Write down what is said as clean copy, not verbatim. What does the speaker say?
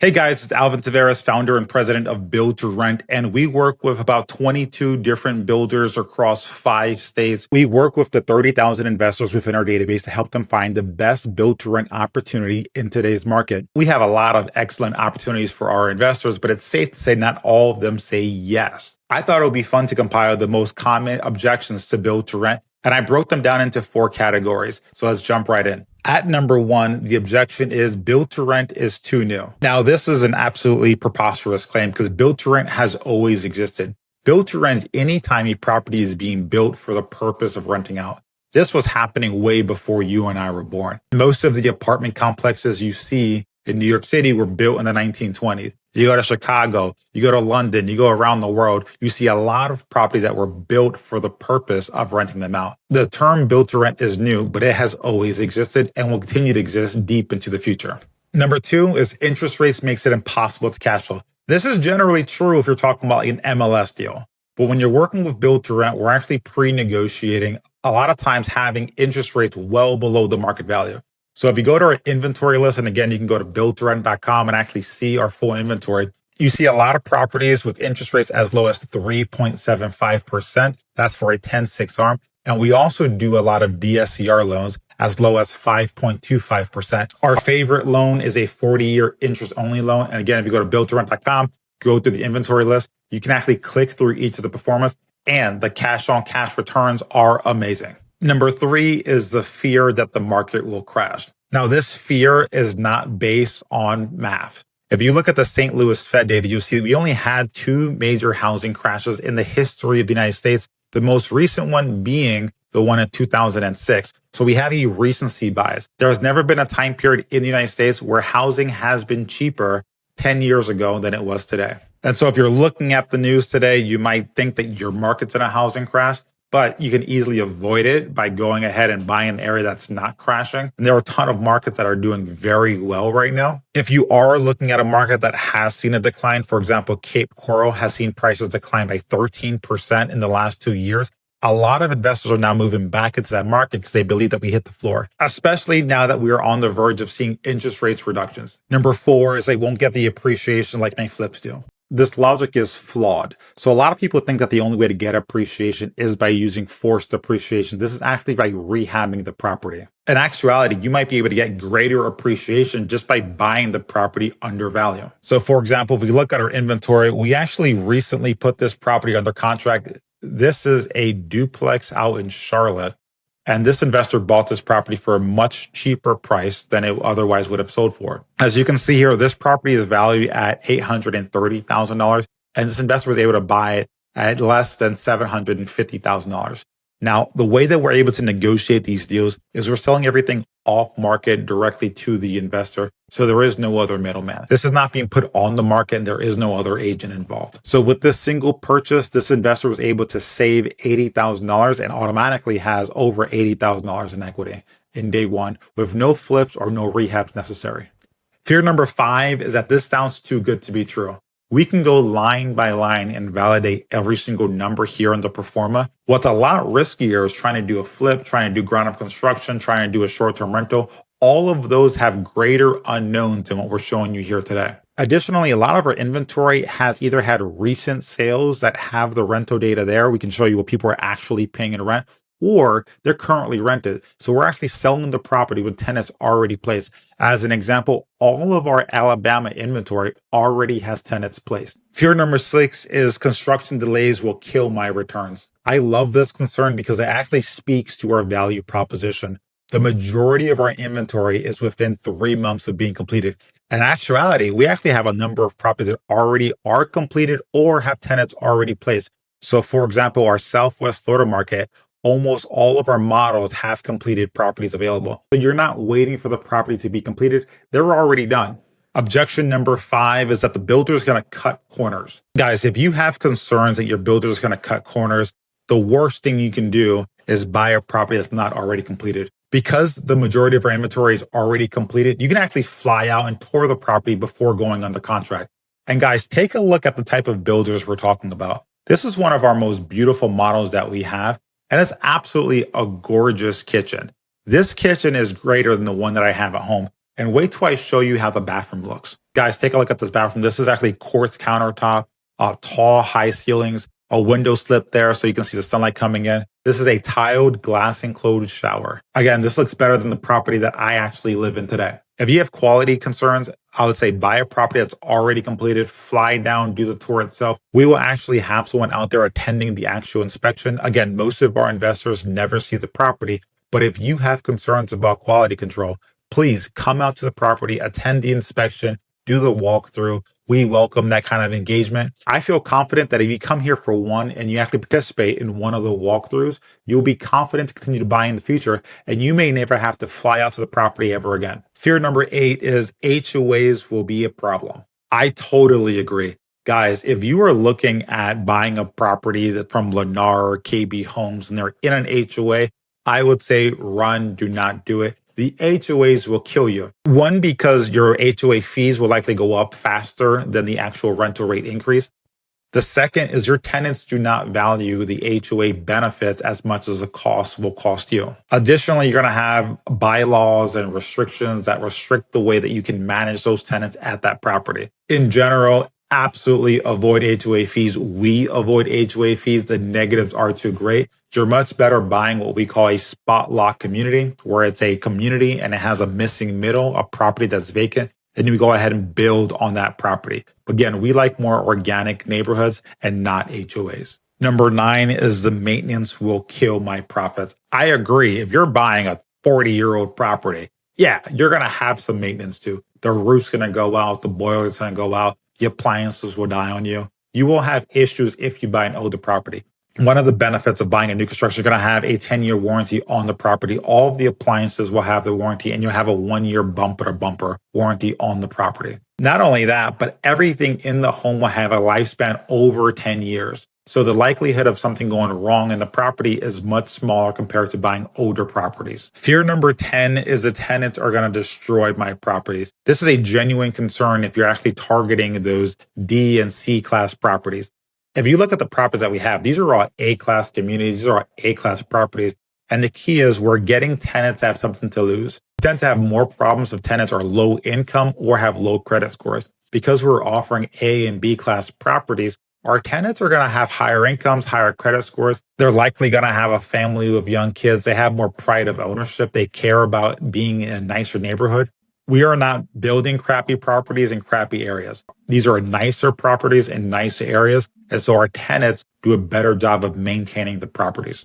Hey guys, it's Alvin Taveras, founder and president of Build to Rent, and we work with about 22 different builders across 5 states. We work with the 30,000 investors within our database to help them find the best build to rent opportunity in today's market. We have a lot of excellent opportunities for our investors, but it's safe to say not all of them say yes. I thought it would be fun to compile the most common objections to build to rent, and I broke them down into 4 categories. So let's jump right in. At number 1, the objection is build to rent is too new. Now, this is an absolutely preposterous claim because build to rent has always existed. Build to rent is anytime a property is being built for the purpose of renting out. This was happening way before you and I were born. Most of the apartment complexes you see in New York City were built in the 1920s. You go to Chicago, you go to London, you go around the world, you see a lot of properties that were built for the purpose of renting them out. The term build to rent is new, but it has always existed and will continue to exist deep into the future. Number 2 is interest rates makes it impossible to cash flow. This is generally true if you're talking about an MLS deal. But when you're working with build to rent, we're actually pre-negotiating, a lot of times having interest rates well below the market value. So if you go to our inventory list, and again, you can go to buildtorent.com and actually see our full inventory, you see a lot of properties with interest rates as low as 3.75%. That's for a 10-6 arm. And we also do a lot of DSCR loans as low as 5.25%. Our favorite loan is a 40-year interest-only loan. And again, if you go to buildtorent.com, go through the inventory list, you can actually click through each of the performance, and the cash-on-cash returns are amazing. Number 3 is the fear that the market will crash. Now, this fear is not based on math. If you look at the St. Louis Fed data, you'll see we only had 2 major housing crashes in the history of the United States, the most recent one being the one in 2006. So we have a recency bias. There has never been a time period in the United States where housing has been cheaper 10 years ago than it was today. And so if you're looking at the news today, you might think that your market's in a housing crash, but you can easily avoid it by going ahead and buying an area that's not crashing. And there are a ton of markets that are doing very well right now. If you are looking at a market that has seen a decline, for example, Cape Coral has seen prices decline by 13% in the last 2 years. A lot of investors are now moving back into that market because they believe that we hit the floor, especially now that we are on the verge of seeing interest rates reductions. Number 4 is they won't get the appreciation like bank flips do. This logic is flawed. So a lot of people think that the only way to get appreciation is by using forced appreciation. This is actually by rehabbing the property. In actuality, you might be able to get greater appreciation just by buying the property under value. So for example, if we look at our inventory, we actually recently put this property under contract. This is a duplex out in Charlotte. And this investor bought this property for a much cheaper price than it otherwise would have sold for. As you can see here, this property is valued at $830,000, and this investor was able to buy it at less than $750,000. Now, the way that we're able to negotiate these deals is we're selling everything off market directly to the investor. So there is no other middleman. This is not being put on the market and there is no other agent involved. So with this single purchase, this investor was able to save $80,000 and automatically has over $80,000 in equity in day one with no flips or no rehabs necessary. Fear number 5 is that this sounds too good to be true. We can go line by line and validate every single number here in the pro forma. What's a lot riskier is trying to do a flip, trying to do ground up construction, trying to do a short-term rental. All of those have greater unknowns than what we're showing you here today. Additionally, a lot of our inventory has either had recent sales that have the rental data there. We can show you what people are actually paying in rent, or they're currently rented. So we're actually selling the property with tenants already placed. As an example, all of our Alabama inventory already has tenants placed. Fear number 6 is construction delays will kill my returns. I love this concern because it actually speaks to our value proposition. The majority of our inventory is within 3 months of being completed. In actuality, we actually have a number of properties that already are completed or have tenants already placed. So for example, our Southwest Florida market, almost all of our models have completed properties available. So you're not waiting for the property to be completed. They're already done. Objection number 5 is that the builder is going to cut corners. Guys, if you have concerns that your builder is going to cut corners, the worst thing you can do is buy a property that's not already completed. Because the majority of our inventory is already completed, you can actually fly out and tour the property before going under contract. And guys, take a look at the type of builders we're talking about. This is one of our most beautiful models that we have. And it's absolutely a gorgeous kitchen. This kitchen is greater than the one that I have at home. And wait till I show you how the bathroom looks. Guys, take a look at this bathroom. This is actually quartz countertop, tall, high ceilings, a window slip there so you can see the sunlight coming in. This is a tiled glass enclosed shower. Again, this looks better than the property that I actually live in today. If you have quality concerns, I would say buy a property that's already completed, fly down, do the tour itself. We will actually have someone out there attending the actual inspection. Again, most of our investors never see the property, but if you have concerns about quality control, please come out to the property, attend the inspection, do the walkthrough. We welcome that kind of engagement. I feel confident that if you come here for one and you actually participate in one of the walkthroughs, you'll be confident to continue to buy in the future, and you may never have to fly out to the property ever again. Fear number 8 is HOAs will be a problem. I totally agree. Guys, if you are looking at buying a property that from Lennar or KB Homes and they're in an HOA, I would say run, do not do it. The HOAs will kill you. One, because your HOA fees will likely go up faster than the actual rental rate increase. The second is your tenants do not value the HOA benefits as much as the cost will cost you. Additionally, you're going to have bylaws and restrictions that restrict the way that you can manage those tenants at that property. In general, absolutely avoid HOA fees. We avoid HOA fees. The negatives are too great. You're much better buying what we call a spot lot community, where it's a community and it has a missing middle, a property that's vacant. And you go ahead and build on that property. But again, we like more organic neighborhoods and not HOAs. Number 9 is the maintenance will kill my profits. I agree. If you're buying a 40-year-old property, yeah, you're going to have some maintenance too. The roof's going to go out. The boiler's going to go out. The appliances will die on you. You will have issues if you buy an older property. One of the benefits of buying a new construction, you're going to have a 10-year warranty on the property. All of the appliances will have the warranty, and you'll have a 1-year bumper-to-bumper warranty on the property. Not only that, but everything in the home will have a lifespan over 10 years. So the likelihood of something going wrong in the property is much smaller compared to buying older properties. Fear number 10 is the tenants are going to destroy my properties. This is a genuine concern if you're actually targeting those D and C class properties. If you look at the properties that we have, these are all A-class communities. These are all A-class properties. And the key is we're getting tenants that have something to lose. We tend to have more problems if tenants are low income or have low credit scores. Because we're offering A and B-class properties, our tenants are going to have higher incomes, higher credit scores. They're likely going to have a family with young kids. They have more pride of ownership. They care about being in a nicer neighborhood. We are not building crappy properties in crappy areas. These are nicer properties in nice areas. And so our tenants do a better job of maintaining the properties.